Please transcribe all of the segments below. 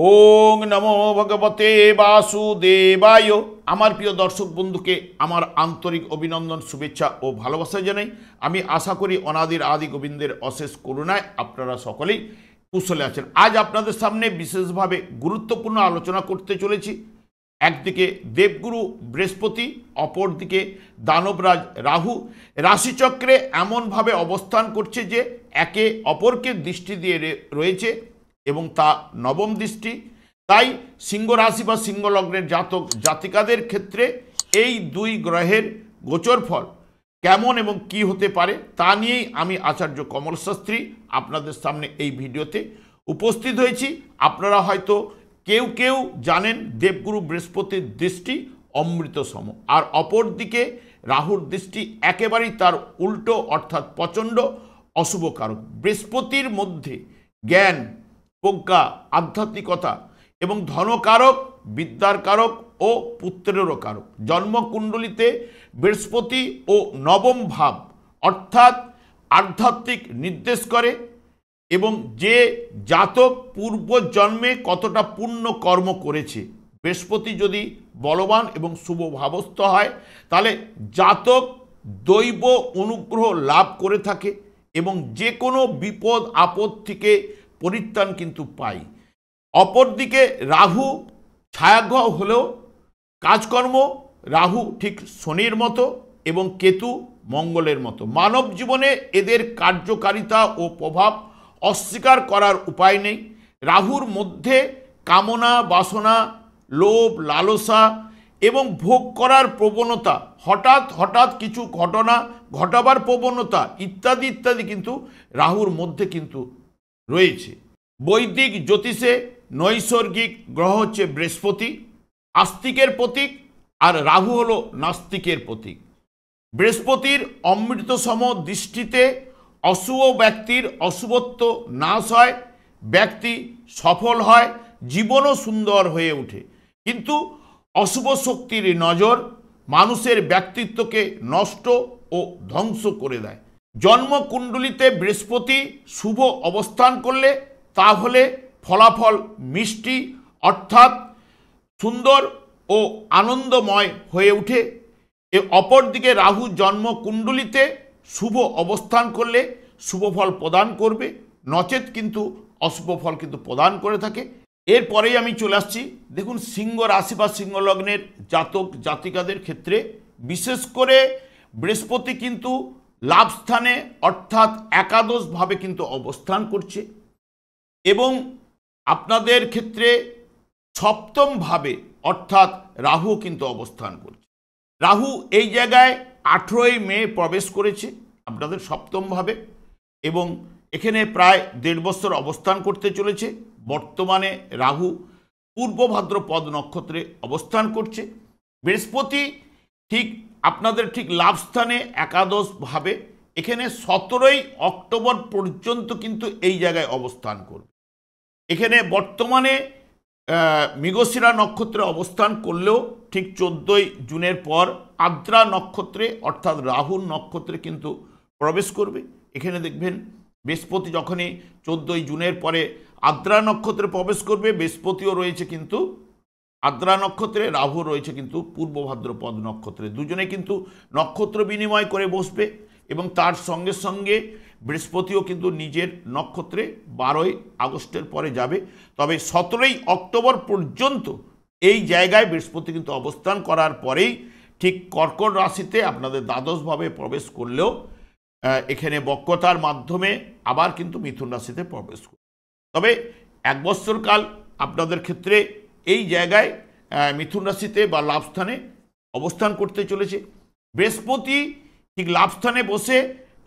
ওং নমো ভগবতে বাসুদেবায়। আমার প্রিয় দর্শক বন্ধুকে আমার আন্তরিক অভিনন্দন, শুভেচ্ছা ও ভালোবাসা জানাই। আমি আশা করি অনাদির আদি গোবিন্দের অশেষ করুণায় আপনারা সকলেই কুশলে আছেন। আজ আপনাদের সামনে বিশেষভাবে গুরুত্বপূর্ণ আলোচনা করতে চলেছি। একদিকে দেবগুরু বৃহস্পতি, অপরদিকে দানবরাজ রাহু রাশিচক্রে এমনভাবে অবস্থান করছে যে একে অপরকে দৃষ্টি দিয়ে রয়েছে এবং তা নবম দৃষ্টি। তাই সিংহ রাশি বা সিংহ লগ্নের জাতক জাতিকাদের ক্ষেত্রে এই দুই গ্রহের গোচর ফল কেমন এবং কি হতে পারে তা নিয়েই আমি আচার্য কমল শাস্ত্রী আপনাদের সামনে এই ভিডিওতে উপস্থিত হয়েছি। আপনারা হয়তো কেউ কেউ জানেন দেবগুরু বৃহস্পতির দৃষ্টি অমৃত সম, আর অপর দিকে রাহুর দৃষ্টি একেবারেই তার উল্টো, অর্থাৎ প্রচণ্ড অশুভকারক। বৃহস্পতির মধ্যে জ্ঞান, প্রজ্ঞা, আধ্যাত্মিকতা এবং ধনকারক, বিদ্যার কারক ও পুত্রেরও কারক। জন্মকুণ্ডলিতে বৃহস্পতি ও নবম ভাব অর্থাৎ আধ্যাত্মিক নির্দেশ করে এবং যে জাতক পূর্ব জন্মে কতটা পুণ্য কর্ম করেছে, বৃহস্পতি যদি বলবান এবং শুভ ভাবস্থ হয় তাহলে জাতক দৈব অনুগ্রহ লাভ করে থাকে এবং যে কোনো বিপদ আপদ থেকে পরিত্রাণ কিন্তু পাই। অপরদিকে রাহু ছায়াগ্রহ হলেও কাজকর্ম রাহু ঠিক শনির মতো এবং কেতু মঙ্গলের মতো। মানব জীবনে এদের কার্যকারিতা ও প্রভাব অস্বীকার করার উপায় নেই। রাহুর মধ্যে কামনা, বাসনা, লোভ, লালসা এবং ভোগ করার প্রবণতা, হঠাৎ হঠাৎ কিছু ঘটনা ঘটাবার প্রবণতা ইত্যাদি ইত্যাদি কিন্তু রাহুর মধ্যে কিন্তু রয়েছে। বৈদিক জ্যোতিষে নৈসর্গিক গ্রহ হচ্ছে বৃহস্পতি, আস্তিকের প্রতীক, আর রাহু হলো নাস্তিকের প্রতীক। বৃহস্পতির অমৃতসম দৃষ্টিতে অশুভ ব্যক্তির অশুভত্ব নাশ হয়, ব্যক্তি সফল হয়, জীবনও সুন্দর হয়ে ওঠে। কিন্তু অশুভ শক্তির নজর মানুষের ব্যক্তিত্বকে নষ্ট ও ধ্বংস করে দেয়। জন্মকুণ্ডলিতে বৃহস্পতি শুভ অবস্থান করলে তাহলে ফলাফল মিষ্টি, অর্থাৎ সুন্দর ও আনন্দময় হয়ে ওঠে। অপরদিকে রাহু জন্মকুণ্ডলিতে শুভ অবস্থান করলে শুভ ফল প্রদান করবে, নচেত কিন্তু অশুভ ফল কিন্তু প্রদান করে থাকে। এরপরেই আমি চলে আসছি, দেখুন সিংহ রাশি বা সিংহ লগ্নের জাতক জাতিকাদের ক্ষেত্রে বিশেষ করে বৃহস্পতি কিন্তু লাভ স্থানে অর্থাৎ একাদশভাবে কিন্তু অবস্থান করছে এবং আপনাদের ক্ষেত্রে সপ্তমভাবে অর্থাৎ রাহু কিন্তু অবস্থান করছে। রাহু এই জায়গায় 18ই মে প্রবেশ করেছে আপনাদের সপ্তমভাবে এবং এখানে প্রায় 1.5 বছর অবস্থান করতে চলেছে। বর্তমানে রাহু পূর্ব ভাদ্রপদ নক্ষত্রে অবস্থান করছে। বৃহস্পতি ঠিক আপনাদের ঠিক লাভ স্থানে একাদশভাবে এখানে 17ই অক্টোবর পর্যন্ত কিন্তু এই জায়গায় অবস্থান করবে। এখানে বর্তমানে মৃগশিরা নক্ষত্রে অবস্থান করলেও ঠিক 14ই জুনের পর আদ্রা নক্ষত্রে অর্থাৎ রাহুর নক্ষত্রে কিন্তু প্রবেশ করবে। এখানে দেখবেন বৃহস্পতি যখনই 14ই জুনের পরে আদ্রা নক্ষত্রে প্রবেশ করবে, বৃহস্পতিও রয়েছে কিন্তু আদ্রা নক্ষত্রে, রাহু রয়েছে কিন্তু পূর্ব ভাদ্রপদ নক্ষত্রে। দুজনে কিন্তু নক্ষত্র বিনিময় করে বসবে এবং তার সঙ্গে সঙ্গে বৃহস্পতিও কিন্তু নিজের নক্ষত্রে 12ই আগস্টের পরে যাবে। তবে 17ই অক্টোবর পর্যন্ত এই জায়গায় বৃহস্পতি কিন্তু অবস্থান করার পরেই ঠিক কর্কট রাশিতে আপনাদের দ্বাদশভাবে প্রবেশ করলেও এখানে বক্রতার মাধ্যমে আবার কিন্তু মিথুন রাশিতে প্রবেশ করবে। তবে 1 বছর কাল আপনাদের ক্ষেত্রে এই জায়গায় মিথুন রাশিতে বা লাভস্থানে অবস্থান করতে চলেছে। বৃহস্পতি ঠিক লাভস্থানে বসে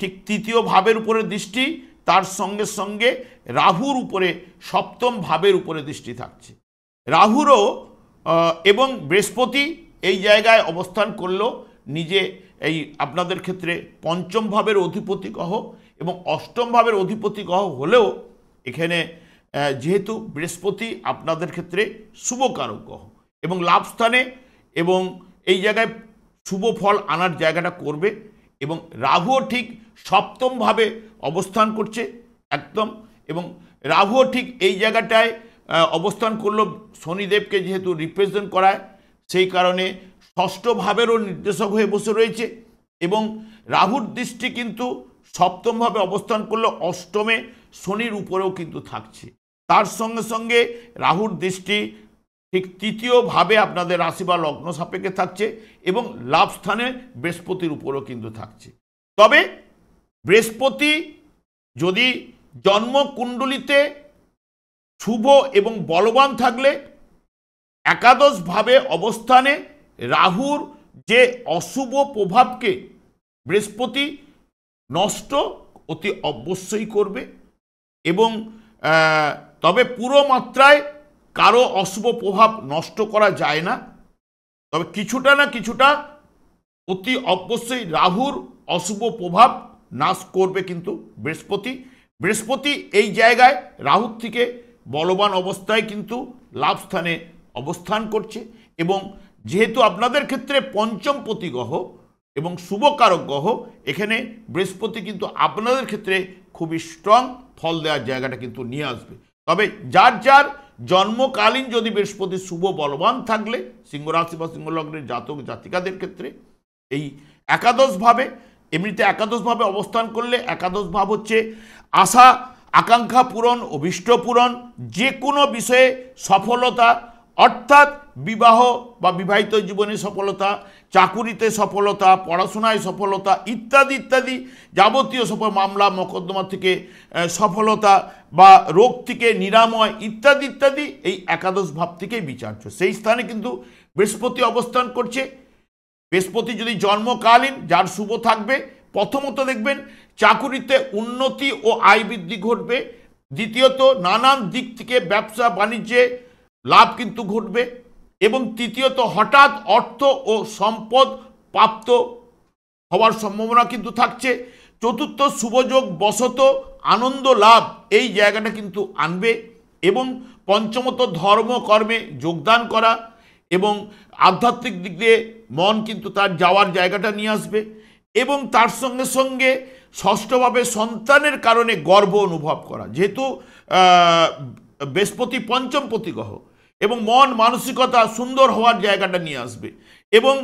ঠিক 3য় ভাবের উপরে দৃষ্টি, তার সঙ্গে সঙ্গে রাহুর উপরে 7ম ভাবের উপরে দৃষ্টি থাকছে। রাহুরও এবং বৃহস্পতি এই জায়গায় অবস্থান করলেও নিজে এই আপনাদের ক্ষেত্রে 5ম ভাবের অধিপতি গ্রহ এবং 8ম ভাবের অধিপতি গ্রহ হলেও এখানে যেহেতু বৃহস্পতি আপনাদের ক্ষেত্রে শুভকারক গ্রহ এবং লাভ স্থানে এবং এই জায়গায় শুভ ফল আনার জায়গাটা করবে এবং রাহুও ঠিক 7ম ভাবে অবস্থান করছে একদম, এবং রাহুও ঠিক এই জায়গাটায় অবস্থান করলো, শনিদেবকে যেহেতু রিপ্রেজেন্ট করায় সেই কারণে ষষ্ঠ ভাবেরও নির্দেশক হয়ে বসে রয়েছে। এবং রাহুর দৃষ্টি কিন্তু সপ্তমভাবে অবস্থান করলো, অষ্টমে শনির উপরেও কিন্তু থাকছে। তার সঙ্গে সঙ্গে রাহুর দৃষ্টি ঠিক তৃতীয়ভাবে আপনাদের রাশি বা লগ্ন সাপেক্ষে থাকছে এবং লাভ স্থানে বৃহস্পতির উপরেও কিন্তু থাকছে। তবে বৃহস্পতি যদি জন্মকুণ্ডলিতে শুভ এবং বলবান থাকলে একাদশভাবে অবস্থানে রাহুর যে অশুভ প্রভাবকে বৃহস্পতি নষ্ট অতি অবশ্যই করবে। এবং তবে পুরো মাত্রায় কারো অশুভ প্রভাব নষ্ট করা যায় না, তবে কিছুটা না কিছুটা অতি অবশ্যই রাহুর অশুভ প্রভাব নাশ করবে কিন্তু বৃহস্পতি এই জায়গায় রাহুর থেকে বলবান অবস্থায় কিন্তু লাভ স্থানে অবস্থান করছে। এবং যেহেতু আপনাদের ক্ষেত্রে পঞ্চমপতি গ্রহ এবং শুভকারক গ্রহ, এখানে বৃহস্পতি কিন্তু আপনাদের ক্ষেত্রে খুবই স্ট্রং ফল দেওয়ার জায়গাটা কিন্তু নিয়ে আসবে। তবে যার যার জন্মকালীন যদি বৃহস্পতি শুভ বলবান থাকলে সিংহ রাশি বা সিংহ লগ্নের জাতক জাতিকাদের ক্ষেত্রে এই একাদশভাবে, এমনিতে একাদশভাবে অবস্থান করলে একাদশ ভাব হচ্ছে আশা আকাঙ্ক্ষা পূরণ, অভীষ্ট পূরণ, যে কোনো বিষয়ে সফলতা, অর্থাৎ বিবাহ বা বিবাহিত জীবনে সফলতা, চাকুরিতে সফলতা, পড়াশোনায় সফলতা ইত্যাদি ইত্যাদি যাবতীয় মামলা মোকদ্দমা থেকে সফলতা বা রোগ থেকে নিরাময় ইত্যাদি ইত্যাদি এই একাদশ ভাব থেকেই বিচার্য। সেই স্থানে কিন্তু বৃহস্পতি অবস্থান করছে। বৃহস্পতি যদি জন্মকালীন যার শুভ থাকবে, প্রথমত দেখবেন চাকুরিতে উন্নতি ও আয় বৃদ্ধি ঘটবে, দ্বিতীয়ত নানান দিক থেকে ব্যবসা বাণিজ্যে লাভ কিন্তু ঘটবে, এবং তৃতীয়ত হঠাৎ অর্থ ও সম্পদ প্রাপ্ত হওয়ার সম্ভাবনা কিন্তু থাকছে, চতুর্থ শুভযোগ বশত আনন্দ লাভ এই জায়গাটা কিন্তু আনবে, এবং পঞ্চমত ধর্মকর্মে যোগদান করা এবং আধ্যাত্মিক দিক দিয়ে মন কিন্তু তার যাওয়ার জায়গাটা নিয়ে আসবে। এবং তার সঙ্গে সঙ্গে ষষ্ঠভাবে সন্তানের কারণে গর্ব অনুভব করা, যেহেতু বৃহস্পতি পঞ্চমপতি গ্রহ এবং মন মানসিকতা সুন্দর হওয়ার জায়গাটা নিয়ে আসবে। এবং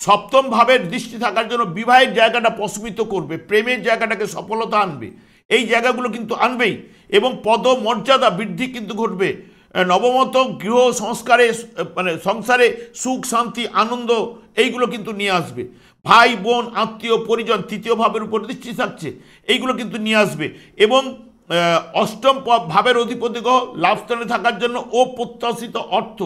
সপ্তম ভাবের দৃষ্টি থাকার জন্য বিবাহের জায়গাটা প্রশমিত করবে, প্রেমের জায়গাটাকে সফলতা আনবে, এই জায়গাগুলো কিন্তু আনবেই। এবং পদমর্যাদা বৃদ্ধি কিন্তু ঘটবে, নবমত গৃহ সংস্কারে সংসারে সুখ শান্তি আনন্দ এইগুলো কিন্তু নিয়ে আসবে। ভাই বোন আত্মীয় পরিজন তৃতীয় ভাবের উপর দৃষ্টি থাকছে, এইগুলো কিন্তু নিয়ে আসবে। এবং অষ্টম ভাবের অধিপতি গ্রহ লাভস্থানে থাকার জন্য অপ্রত্যাশিত অর্থ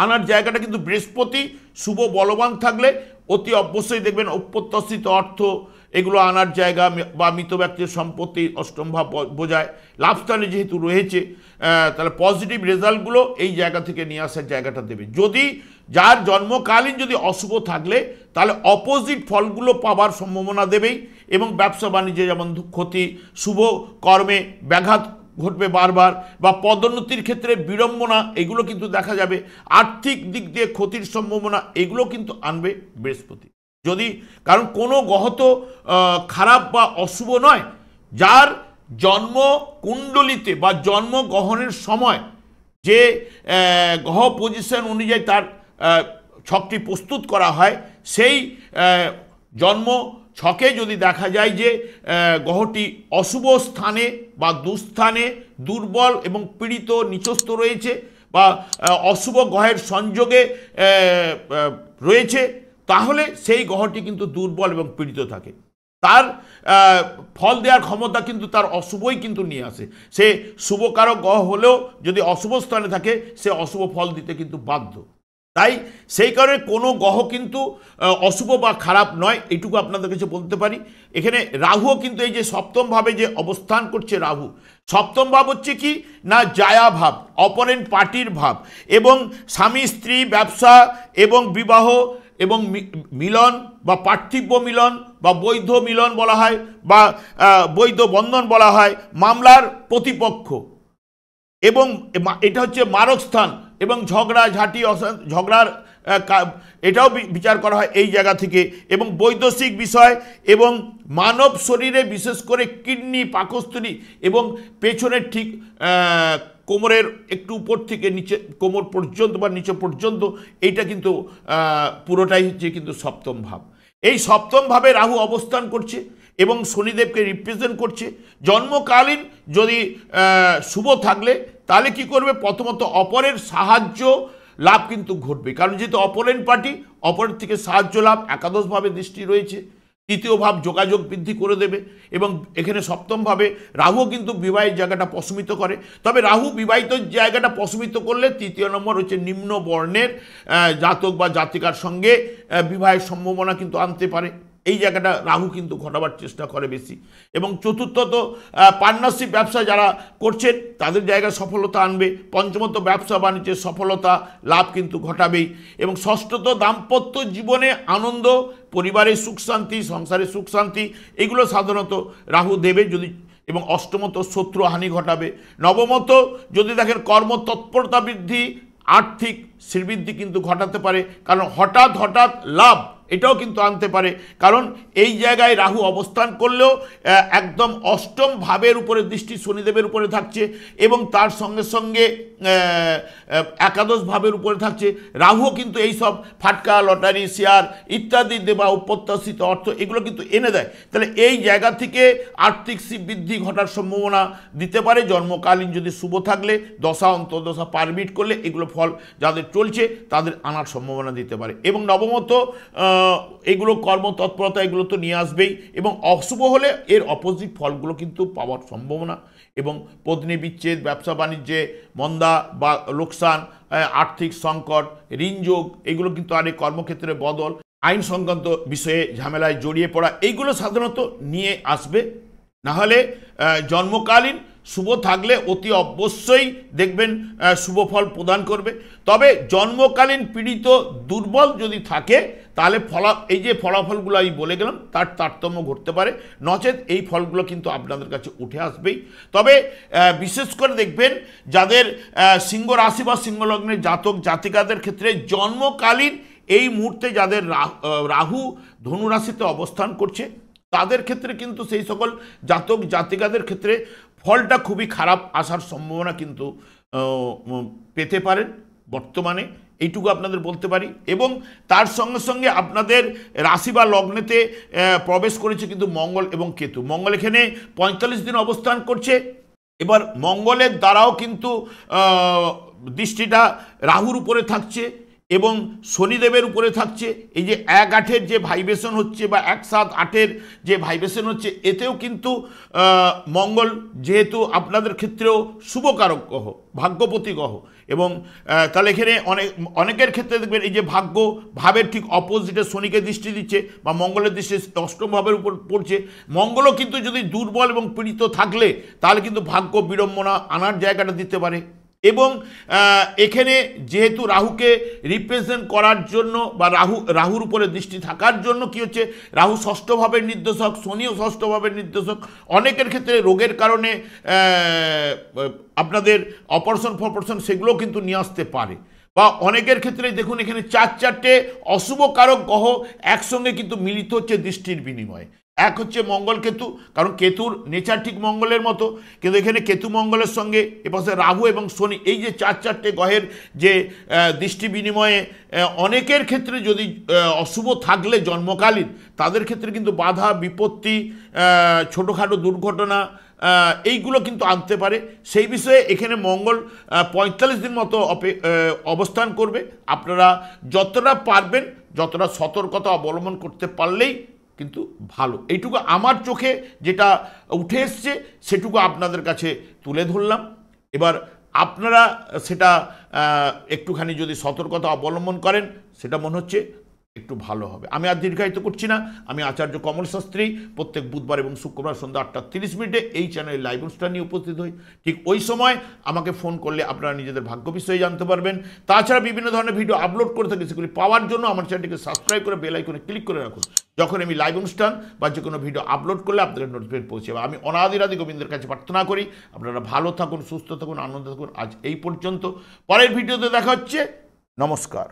আনার জায়গাটা কিন্তু বৃহস্পতি শুভ বলবান থাকলে অতি অবশ্যই দেখবেন অপ্রত্যাশিত অর্থ এগুলো আনার জায়গা বা মৃত ব্যক্তির সম্পত্তি অষ্টম ভাব বোঝায়। লাভস্থানে যেহেতু রয়েছে তাহলে পজিটিভ রেজাল্টগুলো এই জায়গা থেকে নিয়ে আসার জায়গাটা দেবে। যদি যার জন্মকালীন যদি অশুভ থাকলে তাহলে অপোজিট ফলগুলো পাওয়ার সম্ভাবনা দেবেই, এবং ব্যবসা বাণিজ্যে যেমন ক্ষতি, শুভ কর্মে ব্যাঘাত ঘটবে বারবার, বা পদোন্নতির ক্ষেত্রে বিড়ম্বনা এগুলো কিন্তু দেখা যাবে, আর্থিক দিক দিয়ে ক্ষতির সম্ভাবনা এগুলো কিন্তু আনবে বৃহস্পতি। যদি কারণ কোনো গ্রহ তো খারাপ বা অশুভ নয়, যার জন্ম কুণ্ডলিতে বা জন্মগ্রহণের সময় যে গ্রহ পজিশন অনুযায়ী তার ছকটি প্রস্তুত করা হয়, সেই জন্ম ছকে যদি দেখা যায় যে গ্রহটি অশুভ স্থানে বা দুস্থানে দুর্বল এবং পীড়িত নিচস্থ রয়েছে বা অশুভ গ্রহের সংযোগে রয়েছে, তাহলে সেই গ্রহটি কিন্তু দুর্বল এবং পীড়িত থাকে, তার ফল দেওয়ার ক্ষমতা কিন্তু তার অশুভই কিন্তু নিয়ে আসে। সে শুভকারক গ্রহ হলেও যদি অশুভ স্থানে থাকে সে অশুভ ফল দিতে কিন্তু বাধ্য। তাই সেই কারণে কোনো গ্রহ কিন্তু অশুভ বা খারাপ নয়, এইটুকু আপনাদের কাছে বলতে পারি। এখানে রাহুও কিন্তু এই যে সপ্তম ভাবে যে অবস্থান করছে, রাহু সপ্তম ভাব হচ্ছে কি না জায়া ভাব, অপরেন্ট পার্টির ভাব, এবং স্বামী স্ত্রী ব্যবসা এবং বিবাহ এবং মিলন বা পার্থিব্য মিলন বা বৈধ মিলন বলা হয় বা বৈধ বন্ধন বলা হয়, মামলার প্রতিপক্ষ, এবং এটা হচ্ছে মারক স্থান, এবং ঝগড়া ঝাঁটি ঝগড়ার এটাও বিচার করা হয় এই জায়গা থেকে, এবং বৈদেশিক বিষয় এবং মানব শরীরে বিশেষ করে কিডনি পাকস্থলী এবং পেছনের ঠিক কোমরের একটু উপর থেকে নিচে কোমর পর্যন্ত বা নিচে পর্যন্ত এইটা কিন্তু পুরোটাই হচ্ছে কিন্তু সপ্তম ভাব। এই সপ্তম ভাবে রাহু অবস্থান করছে এবং শনিদেবকে রিপ্রেজেন্ট করছে। জন্মকালীন যদি শুভ থাকলে তাহলে কি করবে, প্রথমত অপরের সাহায্য লাভ কিন্তু ঘটবে, কারণ যেহেতু অপোনেন্ট পার্টি, অপরের থেকে সাহায্য লাভ। একাদশভাবে দৃষ্টি রয়েছে, তৃতীয় ভাব যোগাযোগ বৃদ্ধি করে দেবে এবং এখানে সপ্তমভাবে রাহু কিন্তু বিবাহের জায়গাটা প্রশমিত করে। তবে রাহু বিবাহিত জায়গাটা প্রশমিত করলে তৃতীয় নম্বর হচ্ছে নিম্ন বর্ণের জাতক বা জাতিকার সঙ্গে বিবাহের সম্ভাবনা কিন্তু আনতে পারে। এই জায়গাটা রাহু কিন্তু ঘটাবার চেষ্টা করে বেশি। এবং চতুর্থত পার্টনারশিপ ব্যবসা যারা করছেন তাদের জায়গায় সফলতা আনবে। পঞ্চমত ব্যবসা বাণিজ্যের সফলতা লাভ কিন্তু ঘটাবেই। এবং ষষ্ঠত দাম্পত্য জীবনে আনন্দ, পরিবারের সুখ শান্তি, সংসারের সুখ শান্তি, এগুলো সাধারণত রাহু দেবে যদি। এবং অষ্টমত শত্রু হানি ঘটাবে। নবমত যদি দেখেন কর্মতৎপরতা বৃদ্ধি, আর্থিক শ্রীবৃদ্ধি কিন্তু ঘটাতে পারে, কারণ হঠাৎ হঠাৎ লাভ এটাও কিন্তু আনতে পারে। কারণ এই জায়গায় রাহু অবস্থান করলেও একদম অষ্টম ভাবের উপরে দৃষ্টি শনিদেবের উপরে থাকছে এবং তার সঙ্গে সঙ্গে একাদশ ভাবের উপরে থাকছে। রাহুও কিন্তু এইসব ফাটকা, লটারি, শেয়ার ইত্যাদি দেবা অপ্রত্যাশিত অর্থ এগুলো কিন্তু এনে দেয়। তাহলে এই জায়গা থেকে আর্থিক বৃদ্ধি ঘটার সম্ভাবনা দিতে পারে জন্মকালীন যদি শুভ থাকলে। দশা অন্তর্দশা পারমিট করলে এগুলো ফল যাদের চলছে তাদের আনার সম্ভাবনা দিতে পারে। এবং নবমত এগুলো কর্মতৎপরতা এগুলো তো নিয়ে আসবেই। এবং অশুভ হলে এর অপোজিট ফলগুলো কিন্তু পাওয়ার সম্ভাবনা। এবং পত্নী বিচ্ছেদ, ব্যবসা বাণিজ্যে মন্দা বা লোকসান, আর্থিক সংকট, ঋণযোগ এগুলো কিন্তু আর এই কর্মক্ষেত্রে বদল, আইন সংক্রান্ত বিষয়ে ঝামেলায় জড়িয়ে পড়া এইগুলো সাধারণত নিয়ে আসবে। নাহলে জন্মকালীন শুভ থাকলে অতি অবশ্যই দেখবেন শুভ ফল প্রদান করবে। তবে জন্মকালীন পীড়িত দুর্বল যদি থাকে তাহলে এই যে ফলাফলগুলো আমি বলে গেলাম তার তারতম্য ঘটতে পারে, নচেত এই ফলগুলো কিন্তু আপনাদের কাছে উঠে আসবেই। তবে বিশেষ করে দেখবেন যাদের সিংহ রাশি বা সিংহ লগ্নের জাতক জাতিকাদের ক্ষেত্রে জন্মকালীন এই মুহূর্তে যাদের রাহু ধনু রাশিতে অবস্থান করছে তাদের ক্ষেত্রে কিন্তু সেই সকল জাতক জাতিকাদের ক্ষেত্রে ফলটা খুবই খারাপ আসার সম্ভাবনা কিন্তু পেতে পারেন বর্তমানে, এইটুকু আপনাদের বলতে পারি। এবং তার সঙ্গে সঙ্গে আপনাদের রাশি বা লগ্নেতে প্রবেশ করেছে কিন্তু মঙ্গল এবং কেতু। মঙ্গল এখানে 45 দিন অবস্থান করছে। এবার মঙ্গলের দ্বারাও কিন্তু দৃষ্টিটা রাহুর উপরে থাকছে এবং শনিদেবের উপরে থাকছে। এই যে 1-8-এর যে ভাইব্রেশন হচ্ছে বা 1-7-8-এর যে ভাইব্রেশন হচ্ছে এতেও কিন্তু মঙ্গল যেহেতু আপনাদের ক্ষেত্রেও শুভকারক গ্রহ, ভাগ্যপতি গ্রহ। এবং তাহলে এখানে অনেকের ক্ষেত্রে দেখবেন এই যে ভাগ্য ভাবের ঠিক অপোজিটে শনিকে দৃষ্টি দিচ্ছে বা মঙ্গলের দৃষ্টি অষ্টম ভাবের উপর পড়ছে। মঙ্গলও কিন্তু যদি দুর্বল এবং পীড়িত থাকলে তাহলে কিন্তু ভাগ্য বিড়ম্বনা আনার জায়গাটা দিতে পারে। এবং এখানে যেহেতু রাহুকে রিপ্রেজেন্ট করার জন্য বা রাহুর উপরে দৃষ্টি থাকার জন্য কি হচ্ছে, রাহু ষষ্ঠ ভাবের নির্দেশক, শনিও ষষ্ঠ ভাবের নির্দেশক। অনেকের ক্ষেত্রে রোগের কারণে আপনাদের অপারেশন সেগুলো কিন্তু নিয়ে আসতে পারে। বা অনেকের ক্ষেত্রে দেখুন এখানে 4-4টে অশুভ কারক গ্রহ একসঙ্গে কিন্তু মিলিত হচ্ছে দৃষ্টির বিনিময়ে। এক হচ্ছে মঙ্গল কেতু, কারণ কেতুর নেচার ঠিক মঙ্গলের মতো, কিন্তু এখানে কেতু মঙ্গলের সঙ্গে এপাশে রাহু এবং শনি, এই যে 4-4টে গ্রহের যে দৃষ্টি বিনিময়ে অনেকের ক্ষেত্রে যদি অশুভ থাকলে জন্মকালীন তাদের ক্ষেত্রে কিন্তু বাধা বিপত্তি, ছোটোখাটো দুর্ঘটনা এইগুলো কিন্তু আনতে পারে। সেই বিষয়ে এখানে মঙ্গল 45 দিন মতো অবস্থান করবে। আপনারা যতটা পারবেন যতটা সতর্কতা অবলম্বন করতে পারলেই কিন্তু ভালো। এইটুকু আমার চোখে যেটা উঠে এসছে সেটুকু আপনাদের কাছে তুলে ধরলাম। এবার আপনারা সেটা একটুখানি যদি সতর্কতা অবলম্বন করেন সেটা মনে হচ্ছে একটু ভালো হবে। আমি আর দীর্ঘায়িত করছি না। আমি আচার্য কমল শাস্ত্রী প্রত্যেক বুধবার এবং শুক্রবার সন্ধ্যা 8:30 এই চ্যানেলে লাইভ অনুষ্ঠান নিয়ে উপস্থিত হই। ঠিক ওই সময় আমাকে ফোন করলে আপনারা নিজেদের ভাগ্য বিষয়ে জানতে পারবেন। তাছাড়া বিভিন্ন ধরনের ভিডিও আপলোড করে থাকি, সেগুলি পাওয়ার জন্য আমার চ্যানেলটিকে সাবস্ক্রাইব করে বেল আইকনে ক্লিক করে রাখুন। যখন আমি লাইভ অনুষ্ঠান বা যে কোনো ভিডিও আপলোড করলে আপনাদের নোটিফিকেশন পৌঁছে যাবে। আমি অনাদিরাদি গোবিন্দের কাছে প্রার্থনা করি আপনারা ভালো থাকুন, সুস্থ থাকুন, আনন্দে থাকুন। আজ এই পর্যন্ত, পরের ভিডিওতে দেখা হচ্ছে। নমস্কার।